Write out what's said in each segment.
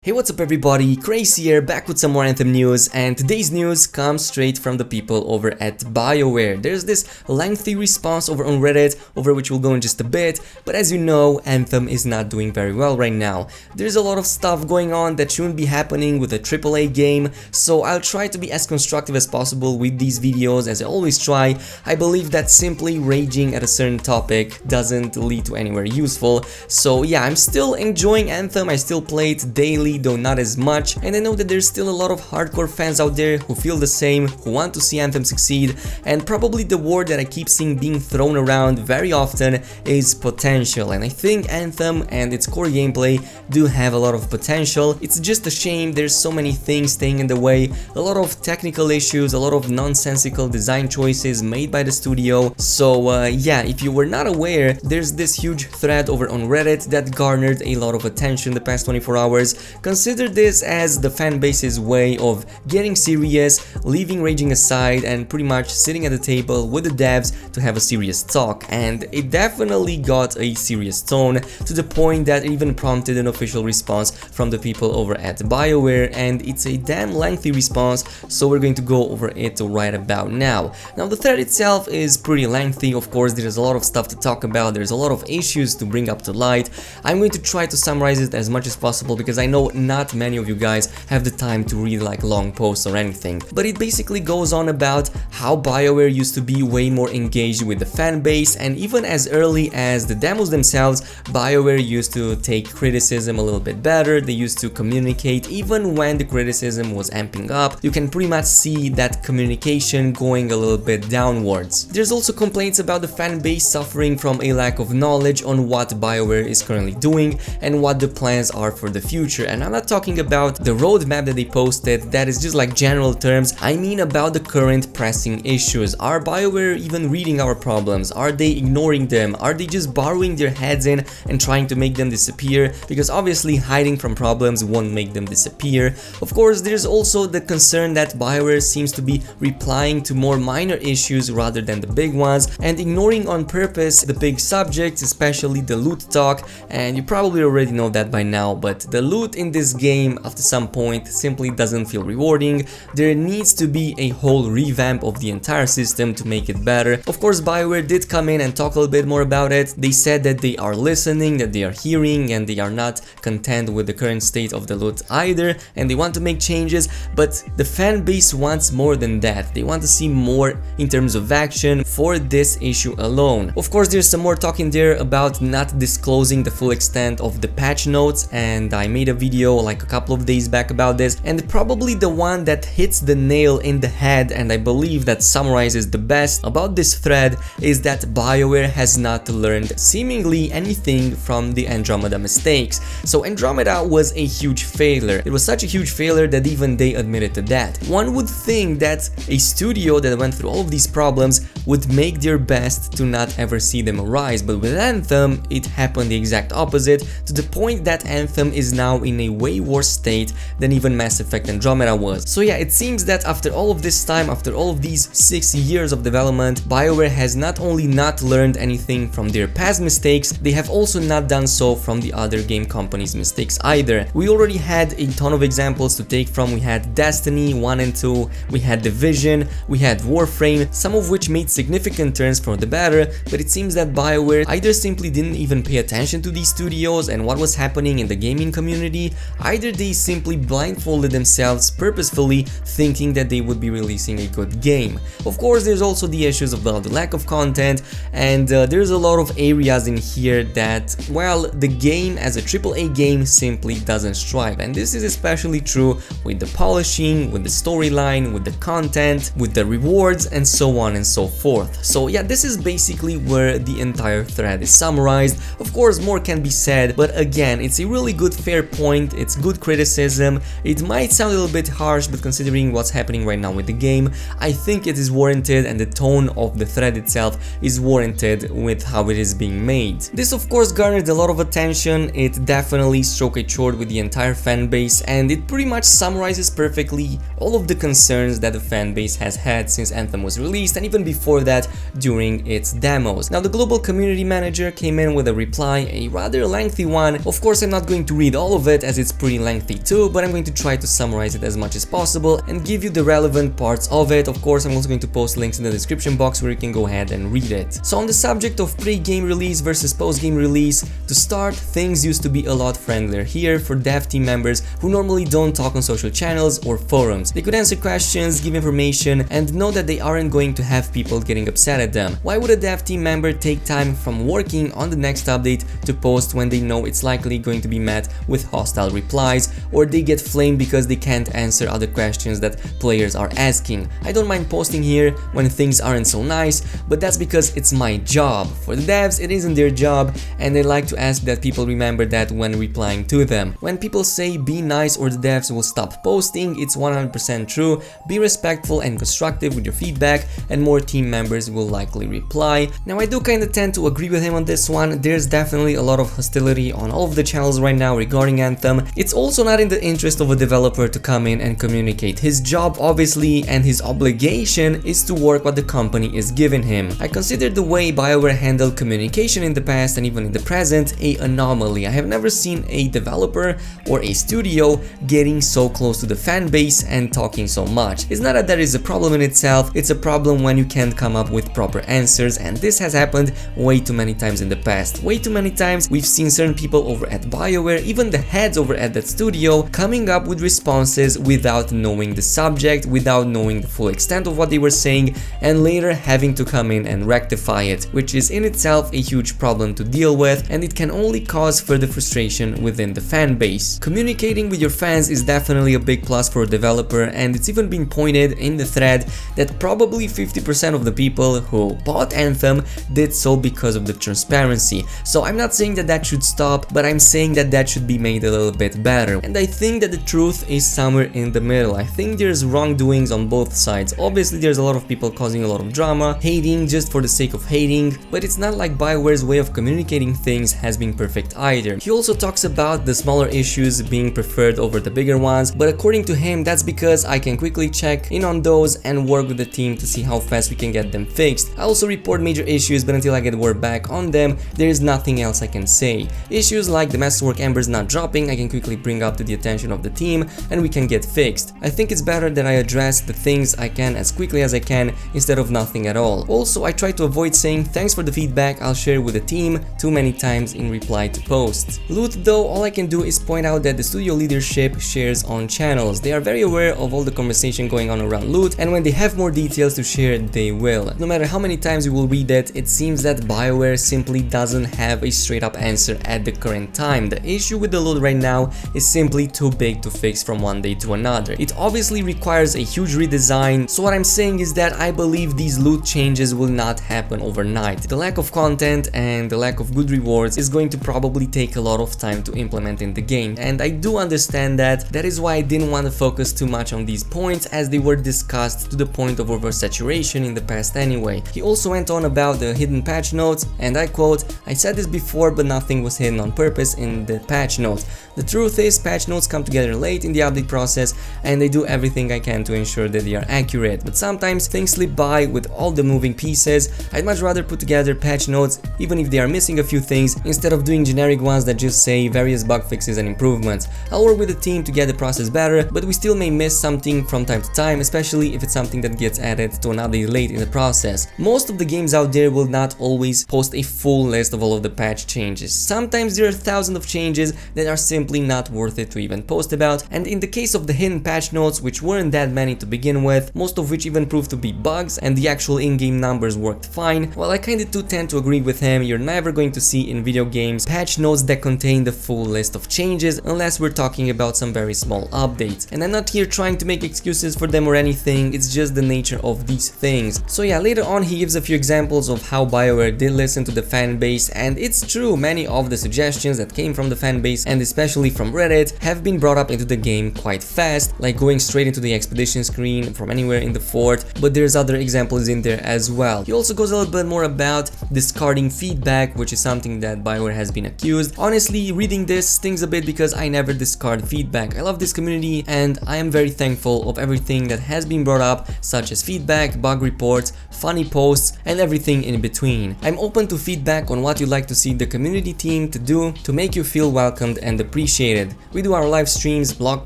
Hey, what's up everybody, Crazy here, back with some more Anthem news, and today's news comes straight from the people over at Bioware. There's this lengthy response over on Reddit, over which we'll go in just a bit, but as you know, Anthem is not doing very well right now. There's a lot of stuff going on that shouldn't be happening with a AAA game, so I'll try to be as constructive as possible with these videos, as I always try. I believe that simply raging at a certain topic doesn't lead to anywhere useful, so yeah, I'm still enjoying Anthem, I still play it daily, though not as much, and I know that there's still a lot of hardcore fans out there who feel the same, who want to see Anthem succeed, and probably the word that I keep seeing being thrown around very often is potential, and I think Anthem and its core gameplay do have a lot of potential. It's just a shame there's so many things staying in the way, a lot of technical issues, a lot of nonsensical design choices made by the studio. So yeah, if you were not aware, there's this huge thread over on Reddit that garnered a lot of attention the past 24 hours. Consider this as the fanbase's way of getting serious, leaving raging aside, and pretty much sitting at the table with the devs to have a serious talk, and it definitely got a serious tone to the point that it even prompted an official response from the people over at Bioware, and it's a damn lengthy response, so we're going to go over it right about now. Now the thread itself is pretty lengthy, of course there's a lot of stuff to talk about, there's a lot of issues to bring up to light. I'm going to try to summarize it as much as possible because I know not many of you guys have the time to read like long posts or anything, but it basically goes on about how Bioware used to be way more engaged with the fan base, and even as early as the demos themselves, Bioware used to take criticism a little bit better, they used to communicate even when the criticism was amping up. You can pretty much see that communication going a little bit downwards. There's also complaints about the fan base suffering from a lack of knowledge on what Bioware is currently doing and what the plans are for the future, and I'm not talking about the roadmap that they posted, that is just like general terms. I mean about the current pressing issues. Are Bioware even reading our problems? Are they ignoring them? Are they just borrowing their heads in and trying to make them disappear? Because obviously hiding from problems won't make them disappear. Of course, there's also the concern that Bioware seems to be replying to more minor issues rather than the big ones, and ignoring on purpose the big subjects, especially the loot talk, and you probably already know that by now, but the loot in this game after some point simply doesn't feel rewarding. There needs to be a whole revamp of the entire system to make it better. Of course, Bioware did come in and talk a little bit more about it. They said that they are listening, that they are hearing, and they are not content with the current state of the loot either, and they want to make changes, but the fan base wants more than that. They want to see more in terms of action for this issue alone. Of course, there's some more talk in there about not disclosing the full extent of the patch notes, and I made a video like a couple of days back about this, and probably the one that hits the nail in the head, and I believe that summarizes the best about this thread, is that Bioware has not learned seemingly anything from the Andromeda mistakes. So Andromeda was a huge failure. It was such a huge failure that even they admitted to that. One would think that a studio that went through all of these problems would make their best to not ever see them arise, but with Anthem it happened the exact opposite, to the point that Anthem is now in a way worse state than even Mass Effect Andromeda was. So yeah, it seems that after all of this time, after all of these 6 years of development, Bioware has not only not learned anything from their past mistakes, they have also not done so from the other game companies' mistakes either. We already had a ton of examples to take from. We had Destiny 1 and 2, we had Division, we had Warframe, some of which made significant turns for the better, but it seems that Bioware either simply didn't even pay attention to these studios and what was happening in the gaming community, either they simply blindfolded themselves purposefully thinking that they would be releasing a good game. Of course, there's also the issues of the lack of content, and there's a lot of areas in here that, well, the game as a AAA game simply doesn't strive, and this is especially true with the polishing, with the storyline, with the content, with the rewards, and so on and so forth. So yeah, this is basically where the entire thread is summarized. Of course, more can be said, but again, it's a really good fair point, it's good criticism. It might sound a little bit harsh, but considering what's happening right now with the game, I think it is warranted, and the tone of the thread itself is warranted with how it is being made. This of course garnered a lot of attention, it definitely struck a chord with the entire fan base, and it pretty much summarizes perfectly all of the concerns that the fan base has had since Anthem was released, and even before that during its demos. Now the global community manager came in with a reply, a rather lengthy one. Of course, I'm not going to read all of it, as it's pretty lengthy too, but I'm going to try to summarize it as much as possible and give you the relevant parts of it. Of course, I'm also going to post links in the description box where you can go ahead and read it. So on the subject of pre-game release versus post-game release, to start, things used to be a lot friendlier here for dev team members who normally don't talk on social channels or forums. They could answer questions, give information, and know that they aren't going to have people getting upset at them. Why would a dev team member take time from working on the next update to post when they know it's likely going to be met with hostile replies, or they get flamed because they can't answer other questions that players are asking? I don't mind posting here when things aren't so nice, but that's because it's my job. For the devs, it isn't their job, and they like to ask that people remember that when replying to them. When people say be nice or the devs will stop posting, it's 100% true. Be respectful and constructive with your feedback and more team members will likely reply. Now I do kinda tend to agree with him on this one. There's definitely a lot of hostility on all of the channels right now regarding Anthem. It's also not in the interest of a developer to come in and communicate. His job obviously and his obligation is to work what the company is giving him. I consider the way Bioware handled communication in the past and even in the present an anomaly. I have never seen a developer or a studio getting so close to the fan base and talking so much. It's not that there is a problem in itself, it's a problem when you can't come up with proper answers, and this has happened way too many times in the past. Way too many times we've seen certain people over at Bioware, even the heads over at that studio, coming up with responses without knowing the subject, without knowing the full extent of what they were saying, and later having to come in and rectify it, which is in itself a huge problem to deal with, and it can only cause further frustration within the fan base. Communicating with your fans is definitely a big plus for a developer, and it's even been pointed in the thread that probably 50% of the people who bought Anthem did so because of the transparency. So I'm not saying that that should stop, but I'm saying that that should be made a little bit better. And I think that the truth is somewhere in the middle. I think there's wrongdoings on both sides. Obviously there's a lot of people causing a lot of drama, hating just for the sake of hating, but it's not like Bioware's way of communicating things has been perfect either. He also talks about the smaller issues being preferred over the bigger ones, but according to him that's because I can quickly check in on those and work with the team to see how fast we can get them fixed. I also report major issues, but until I get word back on them, there is nothing else I can say. Issues like the masterwork embers not dropping, I can quickly bring up to the attention of the team and we can get fixed. I think it's better that I address the things I can as quickly as I can instead of nothing at all. Also, I try to avoid saying thanks for the feedback, I'll share with the team too many times in reply to posts. Loot though, all I can do is point out that the studio leadership shares on channels. They are very aware of all the conversation going on around loot, and when they have more details to share, they will. No matter how many times you will read it, it seems that Bioware simply doesn't have a straight up answer at the current time. The issue with the loot right now is simply too big to fix from one day to another. It obviously requires a huge redesign, so what I'm saying is that I believe these loot changes will not happen overnight. The lack of content and the lack of good rewards is going to probably take a lot of time to implement in the game, and I do understand that. That is why I didn't want to focus too much on these points, as they were discussed to the point of oversaturation in the past anyway. He also went on about the hidden patch notes, and I quote, "I said this before, but nothing was hidden on purpose in the patch notes. The truth is, patch notes come together late in the update process, and they do everything I can to ensure that they are accurate, but sometimes things slip by with all the moving pieces. I'd much rather put together patch notes, even if they are missing a few things, instead of doing generic ones that just say various bug fixes and improvements. I'll work with the team to get the process better, but we still may miss something from time to time, especially if it's something that gets added to an update late in the process. Most of the games out there will not always post a full list of all of the patch changes. Sometimes there are thousands of changes that are simply not worth it to even post about, and in the case of the hidden patch notes, which weren't that many to begin with, most of which even proved to be bugs and the actual in-game numbers worked fine, while I kinda do tend to agree with him, you're never going to see in video games patch notes that contain the full list of changes unless we're talking about some very small updates. And I'm not here trying to make excuses for them or anything, it's just the nature of these things. So yeah, later on he gives a few examples of how Bioware did listen to the fan base, and it's true, many of the suggestions that came from the fan base and especially from Reddit have been brought up into the game quite fast, like going straight into the expedition screen from anywhere in the fort, but there's other examples in there as well. He also goes a little bit more about discarding feedback, which is something that Bioware has been accused. Honestly, reading this stings a bit because I never discard feedback. I love this community and I am very thankful of everything that has been brought up, such as feedback, bug reports, funny posts, and everything in between. I'm open to feedback on what you'd like to see the community team to do to make you feel welcomed and appreciated. We do our live streams, blog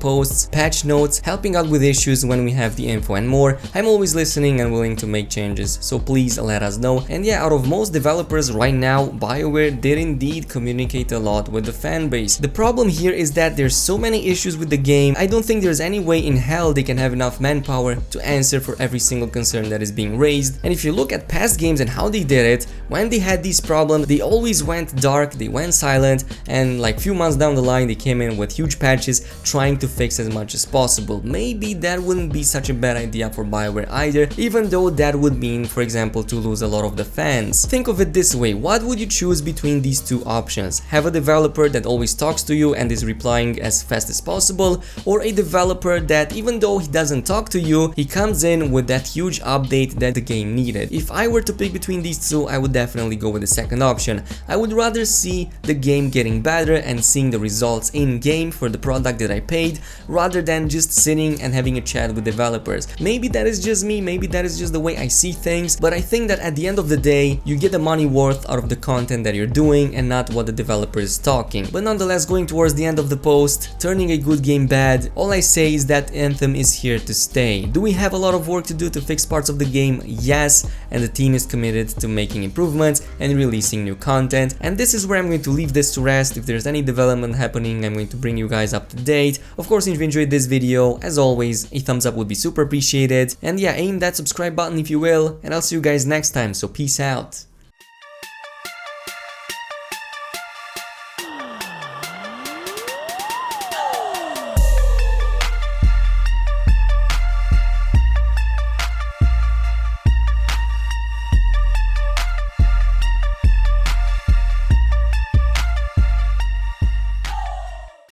posts, patch notes, helping out with issues when we have the info and more. I'm always listening and willing to make changes, so please let us know. And yeah, out of most developers right now, Bioware did indeed communicate a lot with the fan base. The problem here is that there's so many issues with the game. I don't think there's any way in hell they can have enough manpower to answer for every single concern that is being raised. And if you look at past games and how they did it, when they had these problems, they always went dark, they went silent, and like few months down the line they came in with huge patches trying to fix as much as possible. Maybe that wouldn't be such a bad idea for Bioware either, even though that would mean, for example, to lose a lot of the fans. Think of it this way, what would you choose between these two options? Have a developer that always talks to you and is replying as fast as possible, or a developer that even though he doesn't talk to you, he comes in with that huge update that the game needed? If I were to pick between these two, I would definitely go with the second option. I would rather see the game getting better and seeing the results in game for the product that I paid, rather than just sitting and having a chat with developers. Maybe that is just me, maybe that is just the way I see things, but I think that at the end of the day, you get the money worth out of the content that you're doing and not what the developer is talking. But nonetheless, going towards the end of the post, turning a good game bad, all I say is that Anthem is here to stay. Do we have a lot of work to do to fix parts of the game? Yes, and the team is committed to making improvements and releasing new content, and this is where I'm going to leave this to rest. If there's any development happening, I'm going to bring you guys up to date. Of course, if you enjoyed this video, as always, a thumbs up would be super appreciated, and yeah, aim that subscribe button if you will, and I'll see you guys next time, so peace out.